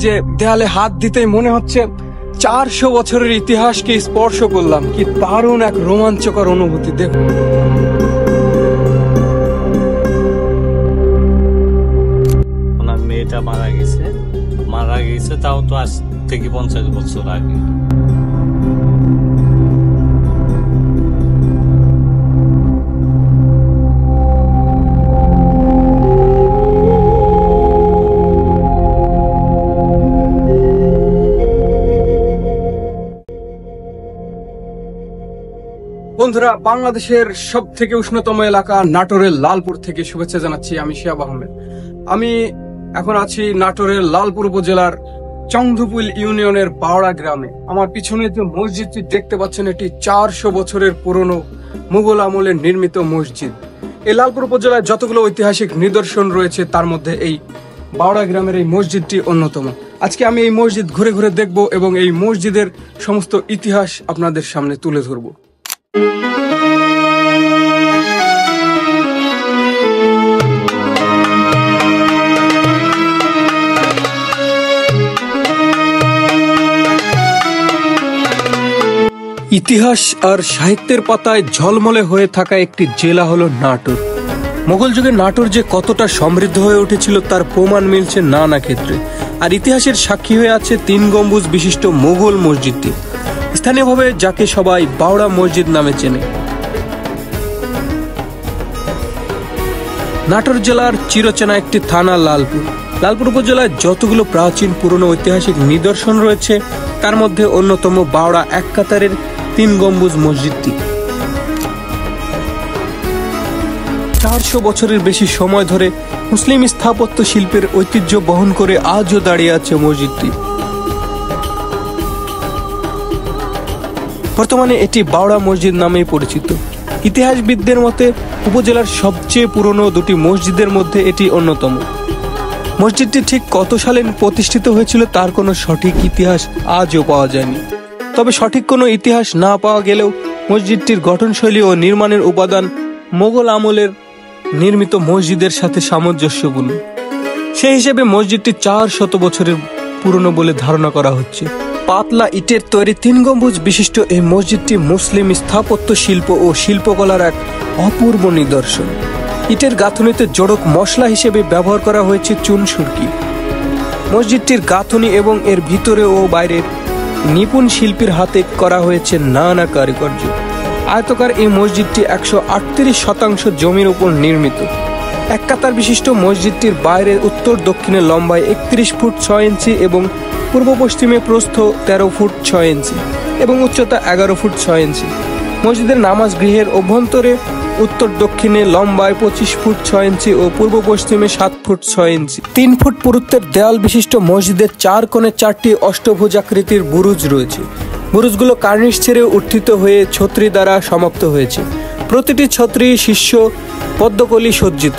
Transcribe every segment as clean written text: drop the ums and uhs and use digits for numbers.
যে দেয়ালে হাত দিতেই মনে হচ্ছে 400 বছরের ইতিহাসকে স্পর্শ করলাম। কি দারুণ এক রোমাঞ্চকর অনুভূতি। দেখুন, ওনার মেয়েটা মারা গেছে তাও তো আজ থেকে 50 বছর আগে। বন্ধুরা, বাংলাদেশের সব থেকে উষ্ণতম এলাকা নাটোরের লালপুর থেকে শুভেচ্ছা জানাচ্ছি। আমি শিহাব আহমেদ। আমি এখন আছি নাটোরের লালপুর উপজেলার চংধুপুল ইউনিয়নের বাওড়া গ্রামে। আমার পিছনে যে মসজিদটি দেখতে পাচ্ছেন, এটি 400 বছরের পুরনো মুঘল আমলের নির্মিত মসজিদ। এই লালপুর উপজেলায় যতগুলো ঐতিহাসিক নিদর্শন রয়েছে তার মধ্যে এই বাওড়া গ্রামের এই মসজিদটি অন্যতম। আজকে আমি এই মসজিদ ঘুরে ঘুরে দেখব এবং এই মসজিদের সমস্ত ইতিহাস আপনাদের সামনে তুলে ধরবো। ইতিহাস আর সাহিত্যের পাতায় ঝলমলে হয়ে থাকা একটি জেলা হলো নাটোর। মোগল যুগে নাটোর যে কতটা সমৃদ্ধ হয়ে উঠেছিল তার প্রমাণ মিলছে নানা ক্ষেত্রে। আর ইতিহাসের সাক্ষী হয়ে আছে 3 গম্বুজ বিশিষ্ট মোগল মসজিদটি, স্থানীয়ভাবে যাকে সবাই বাওড়া মসজিদ নামে চেনে। নাটোর জেলার চিরচেনা একটি থানা লালপুর। লালপুর উপজেলায় যতগুলো প্রাচীন পুরনো ঐতিহাসিক নিদর্শন রয়েছে তার মধ্যে অন্যতম বাওড়া এক কাতারের 3 গম্বুজ মসজিদটি। 400 বছরের বেশি সময় ধরে মুসলিম স্থাপত্য শিল্পের ঐতিহ্য বহন করে আজও দাঁড়িয়ে আছে মসজিদটি। বর্তমানে এটি বাওড়া মসজিদ নামেই পরিচিত। ইতিহাসবিদদের মতে উপজেলার সবচেয়ে পুরনো 2টি মসজিদের মধ্যে এটি অন্যতম। মসজিদটি ঠিক কত সালে প্রতিষ্ঠিত হয়েছিল তার কোনো সঠিক ইতিহাস আজও পাওয়া যায়নি। তবে সঠিক কোনো ইতিহাস না পাওয়া গেলেও মসজিদটির গঠনশৈলী ও নির্মাণের উপাদান মোগল আমলের নির্মিত মসজিদের সাথে সামঞ্জস্যপূর্ণ। সেই হিসেবে মসজিদটি 400 বছরের পুরনো বলে ধারণা করা হচ্ছে। পাতলা ইটের তৈরি 3 গম্বুজ বিশিষ্ট এই মসজিদটি মুসলিম স্থাপত্য শিল্প ও শিল্পকলার এক অপূর্ব নিদর্শন। ইটের গাঁথুনিতে জোড়ক মশলা হিসেবে ব্যবহার করা হয়েছে চুন সুরকি। মসজিদটির গাঁথুনি এবং এর ভিতরে ও বাইরের নিপুণ শিল্পীর হাতে করা হয়েছে নানা কারুকার্য। আয়তকার এই মসজিদটি 138% জমির উপর নির্মিত। এক কাতার বিশিষ্ট মসজিদটির বাইরের উত্তর দক্ষিণে লম্বায় 31 ফুট 6 ইঞ্চি এবং পূর্ব পশ্চিমে প্রস্থ 13 ফুট 6 ইঞ্চি এবং উচ্চতা 11 ফুট 6 ইঞ্চি। মসজিদের নামাজ গৃহের অভ্যন্তরে উত্তর দক্ষিণে লম্বায় 25 ফুট 6 ইঞ্চি ও পূর্ব পশ্চিমে 7 ফুট 6 ইঞ্চি। 3 ফুট পুরুত্বের দেয়াল বিশিষ্ট মসজিদের 4 কোণে 4টি অষ্টভুজাকৃতির বুরুজ রয়েছে। বুরুজগুলো কার্নিশ ছেড়ে উত্থিত হয়ে ছত্রি দ্বারা সমাপ্ত হয়েছে। প্রতিটি ছত্রি শীর্ষ পদ্মকলি সজ্জিত।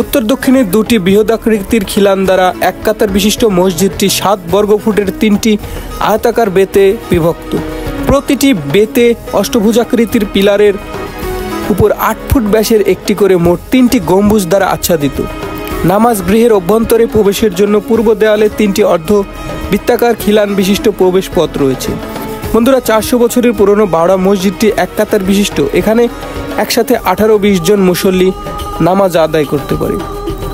উত্তর দক্ষিণে 2টি বৃহদাকৃতির খিলান দ্বারা এক কাতার বিশিষ্ট মসজিদটি 7 বর্গফুটের 3টি আয়তাকার বেতে বিভক্ত। প্রতিটি বেতে অষ্টভুজাকৃতির পিলারের উপর 8 ফুট ব্যাসের একটি করে মোট 3টি গম্বুজ দ্বারা আচ্ছাদিত। নামাজ গৃহের অভ্যন্তরে প্রবেশের জন্য পূর্ব দেয়ালে 3টি অর্ধ বৃত্তাকার খিলান বিশিষ্ট প্রবেশ পথ রয়েছে। বন্ধুরা, 400 বছরের পুরনো বাওড়া মসজিদটি এক কাতার বিশিষ্ট। এখানে একসাথে 18-20 জন মুসল্লি নামাজ আদায় করতে পারে।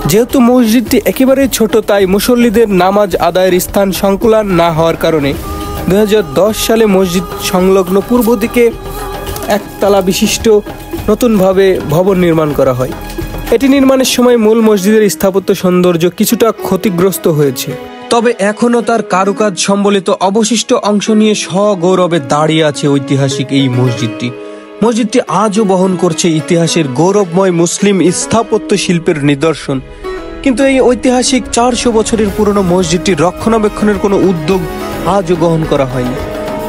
যেহেতু মসজিদটি একেবারে ছোট তাই মুসল্লিদের নামাজ আদায়ের স্থান সংকুলান না হওয়ার কারণে 2010 সালে মসজিদ সংলগ্ন পূর্ব দিকে একতলা বিশিষ্ট নতুনভাবে ভবন নির্মাণ করা হয়। এটি নির্মাণের সময় মূল মসজিদের স্থাপত্য সৌন্দর্য কিছুটা ক্ষতিগ্রস্ত হয়েছে, তবে এখনো তার কারুকাজ সম্বলিত অবশিষ্ট অংশ নিয়ে সগৌরবে দাঁড়িয়ে আছে ঐতিহাসিক এই মসজিদটি। মসজিদটি আজও বহন করছে ইতিহাসের গৌরবময় মুসলিম স্থাপত্য শিল্পের নিদর্শন। কিন্তু এই ঐতিহাসিক 400 বছরের পুরনো মসজিদটির রক্ষণাবেক্ষণের কোনো উদ্যোগ আজও গ্রহণ করা হয়নি।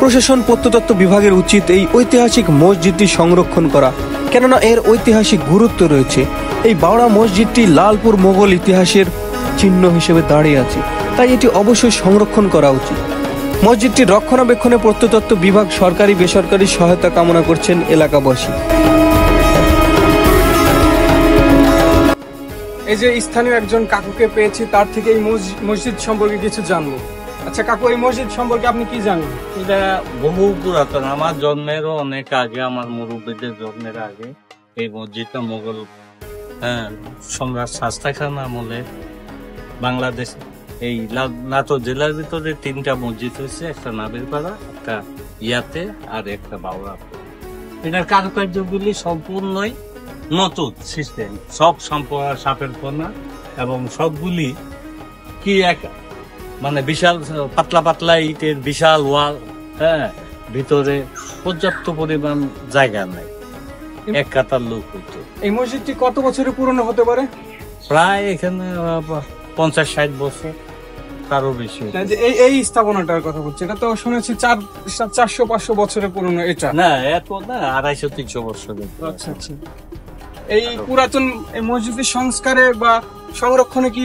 প্রশাসন প্রত্নতত্ত্ব বিভাগের উচিত এই ঐতিহাসিক মসজিদটি সংরক্ষণ করা, কেননা এর ঐতিহাসিক গুরুত্ব রয়েছে। এই বাওড়া মসজিদটি লালপুর মোগল ইতিহাসের চিহ্ন হিসেবে দাঁড়িয়ে আছে, তাই এটি অবশ্যই সংরক্ষণ করা উচিত। মসজিদটির রক্ষণাবেক্ষণে প্রত্নতত্ত্ব বিভাগ সরকারি বেসরকারি সহায়তা কামনা করছেন এলাকাবাসী। এই যে স্থানীয় একজন কাকুকে পেয়েছি, তার থেকে এই মসজিদ সম্পর্কে কিছু জানবো। আচ্ছা কাকু, এই মসজিদ সম্পর্কে আপনি কি জানেন? এটা বহু পুরাতন, আমার জন্মেরও অনেক আগে, আমার মুরব্বীদের জন্মের আগে এই মসজিদটা মোগল সম্রাট শাস্তা খান আমলে বাংলাদেশ এই নাটোর জেলার ভিতরে 3টা মসজিদ হয়েছে, একটা নাবিরপাড়া, একটা ইয়াতে, আর একটা বাউরাতে। এটার কারুকার্যগুলি সম্পূর্ণই নতুন সিস্টেম, সব সাপের কোনা, এবং সবগুলি কি এক মানে বিশাল পাতলা পাতলা ইটের বিশাল ওয়াল, ভিতরে পর্যাপ্ত পরিমাণ জায়গা নাই, এক কাতার লোক হইতো। এই মসজিদটি কত বছরের পুরনো হতে পারে? প্রায় এখানে 50-60 বছর, তারও বেশি। এই স্থাপনাটার কথা বলছি, এটা তো শুনেছি 400-500 বছরের পুরনো। এটা না, এত না, 250-300 বছর। আচ্ছা আচ্ছা। এই পুরাতন এই মসজিদের সংস্কারে বা সংরক্ষণে কি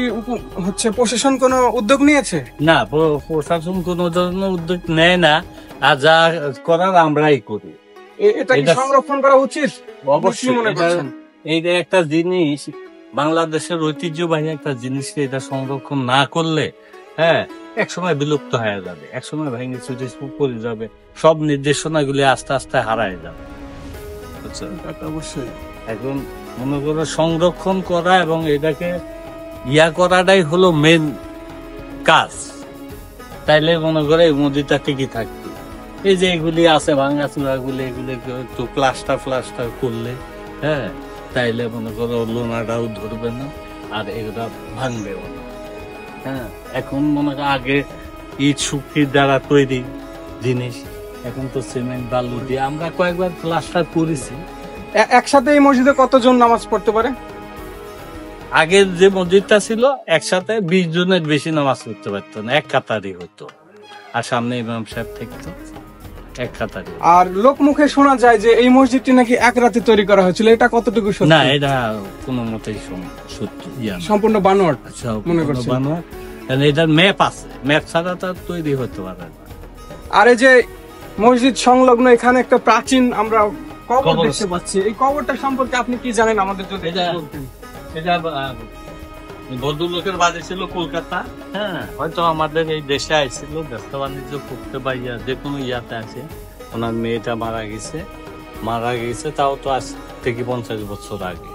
প্রশাসন কোনো উদ্যোগ নিয়েছে? না, প্রশাসন কোনো ধরনের উদ্যোগ নেয় না, আর যা করার আমরাই করি। এটা কি সংরক্ষণ করা উচিত? অবশ্যই মনে করছেন? এইটা একটা জিনিস, বাংলাদেশের ঐতিহ্যবাহী একটা জিনিস, এটা সংরক্ষণ না করলে একসময় বিলুপ্ত হয়ে যাবে, একসময় ভেঙে চুরে পড়ে যাবে, সব নির্দেশনাগুলি আস্তে আস্তে হারায় যাবে। অবশ্যই এখন মনে করো সংরক্ষণ করা এবং এটাকে করাটাই হলো মেন কাজ, তাইলে মনে করে এই মসজিদটা ঠিকই থাকবে। এই যে এগুলি আছে ভাঙাচুরা গুলি, এগুলি একটু প্লাস্টার করলে তাইলে মনে করো লোনাটাও ধরবে না, আর এগুলা ভাঙবেও না। এখন মনে করো আগে ইট শুক্তির দ্বারা তৈরি জিনিস, এখন তো সিমেন্ট বালু দিয়ে আমরা কয়েকবার প্লাস্টার করেছি। একসাথে এই মসজিদে কতজন নামাজ পড়তে পারে? আগের যে মসজিদটা ছিল একসাথে 20 জনের বেশি নামাজ পড়তে পারতো না, এক কাতারই হতো, আর সামনে ইমাম সাহেব থাকতো, এক কাতারই। আর লোক মুখে শোনা যায় যে এই মসজিদটি নাকি এক রাতে তৈরি করা হয়েছিল, এটা কতটুকু সত্যি? না, এটা কোনো মতেই সত্যি, সম্পূর্ণ বানোয়াট মনে করছি। এটার ম্যাপ আছে, ম্যাপ ছাড়া তার তৈরি হতে পারে না। আর এই যে মসজিদ সংলগ্ন এখানে একটা প্রাচীন আমরা কবর দেখতে পাচ্ছি, এই কবরটা সম্পর্কে আপনি কি জানেন আমাদের যদি বলতেন? এটা ভদ্রলোকের বাড়ি ছিল কলকাতা, হয়তো আমাদের এই দেশে আইছিল ব্যবসা বাণিজ্য করতে, বা যে কোনো ইয়াতে আছে। ওনার মেয়েটা মারা গেছে, তাও তো আজ থেকে 50 বছর আগে,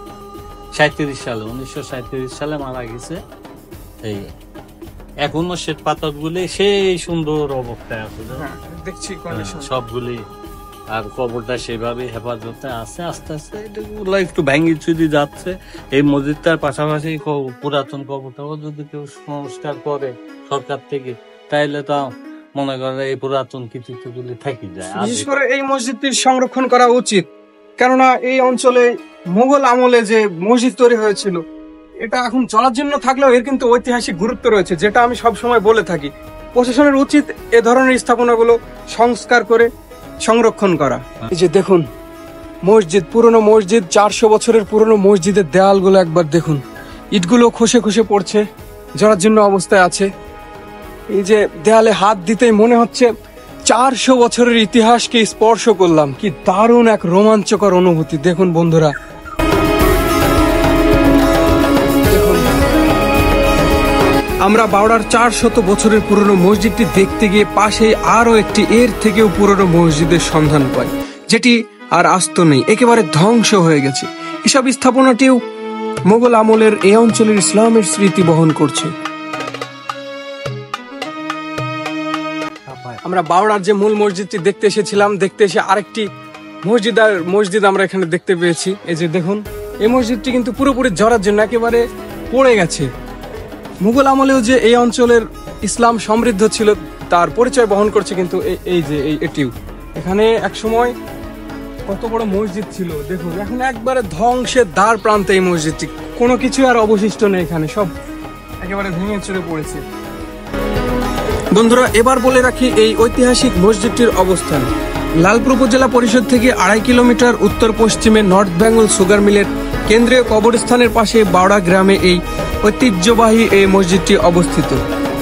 1937 সালে মারা গেছে। এই এখনো শ্বেত পাথর গুলি সেই সুন্দর অবস্থায় আছে, দেখছি সবগুলি, আর কবরটা সেভাবে হেফাজতে আছে। আস্তে আস্তে এগুলো একটু ভেঙে চুরি যাচ্ছে। এই মসজিদটার পাশাপাশি পুরাতন কবরটাও যদি কেউ সংস্কার করে সরকার থেকে, তাইলে তো মনে করে এই পুরাতন কৃতিত্বগুলি থাকি যায়। বিশেষ করে এই মসজিদটির সংরক্ষণ করা উচিত, কেননা এই অঞ্চলে মুঘল আমলে যে মসজিদ তৈরি হয়েছিল, এটা এখন চলার জন্য থাকলেও এর কিন্তু ঐতিহাসিক গুরুত্ব রয়েছে, যেটা আমি সব সময় বলে থাকি। প্রশাসনের উচিত এ ধরনের স্থাপনাগুলো সংস্কার করে সংরক্ষণ করা। এই যে দেখুন মসজিদ, পুরনো মসজিদ, 400 বছরের পুরনো মসজিদের দেয়ালগুলো একবার দেখুন, ইটগুলো খসে খসে পড়ছে, জরাজীর্ণ অবস্থায় আছে। এই যে দেয়ালে হাত দিতেই মনে হচ্ছে 400 বছরের ইতিহাসকে স্পর্শ করলাম। কি দারুণ এক রোমাঞ্চকর অনুভূতি। দেখুন বন্ধুরা, আমরা বাউড়ার 400 বছরের পুরনো মসজিদটি দেখতে গিয়ে পাশেই আরো একটি এর থেকেও পুরনো মসজিদের সন্ধান পাই, যেটি আর আস্ত নেই, একেবারে ধ্বংস হয়ে গেছে। এসব স্থাপনাটিও মোগল আমলের এই অঞ্চলের ইসলামের স্মৃতি বহন করছে। আমরা বাউড়ার যে মূল মসজিদটি দেখতে এসেছিলাম, দেখতে এসে আরেকটি মসজিদ আমরা এখানে দেখতে পেয়েছি। এই যে দেখুন, এই মসজিদটি কিন্তু পুরোপুরি জরাজীর্ণ, একেবারে পড়ে গেছে। মুঘল আমলেও যে এই অঞ্চলের ইসলাম সমৃদ্ধ ছিল তার পরিচয় বহন করছে কিন্তু এটিও। এখানে এক সময় কত বড় মসজিদ ছিল দেখুন, এখন একবারে ধ্বংসের দ্বার প্রান্তে এই মসজিদটি, কোনো কিছু আর অবশিষ্ট নেই, এখানে সব একেবারে ভেঙে চুরে পড়েছে। বন্ধুরা, এবার বলে রাখি এই ঐতিহাসিক মসজিদটির অবস্থান লালপুর উপজেলা পরিষদ থেকে 2.5 কিলোমিটার উত্তর পশ্চিমে নর্থ বেঙ্গল সুগার মিলের কেন্দ্রীয় কবরস্থানের পাশে বাউড়া গ্রামে এই ঐতিহ্যবাহী এই মসজিদটি অবস্থিত।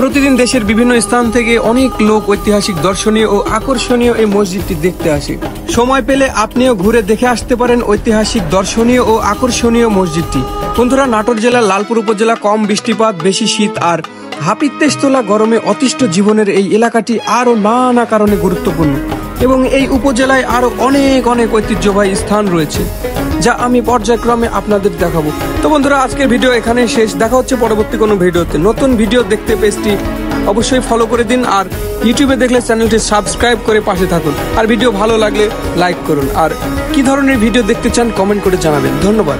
প্রতিদিন দেশের বিভিন্ন স্থান থেকে অনেক লোক ঐতিহাসিক, দর্শনীয় ও আকর্ষণীয় এই মসজিদটি দেখতে আসে। সময় পেলে আপনিও ঘুরে দেখে আসতে পারেন ঐতিহাসিক, দর্শনীয় ও আকর্ষণীয় মসজিদটি। বন্ধুরা, নাটোর জেলার লালপুর উপজেলা কম বৃষ্টিপাত, বেশি শীত আর হাপিত্তেশ তোলা গরমে অতিষ্ঠ জীবনের এই এলাকাটি আরো নানা কারণে গুরুত্বপূর্ণ এবং এই উপজেলায় আরো অনেক অনেক ঐতিহ্যবাহী স্থান রয়েছে, যা আমি পর্যায়ক্রমে আপনাদের দেখাবো। তো বন্ধুরা, আজকের ভিডিও এখানে শেষ। দেখা হচ্ছে পরবর্তী কোনো ভিডিওতে। নতুন ভিডিও দেখতে পেজটি অবশ্যই ফলো করে দিন, আর ইউটিউবে দেখলে চ্যানেলটি সাবস্ক্রাইব করে পাশে থাকুন। আর ভিডিও ভালো লাগলে লাইক করুন, আর কি ধরনের ভিডিও দেখতে চান কমেন্ট করে জানাবেন। ধন্যবাদ।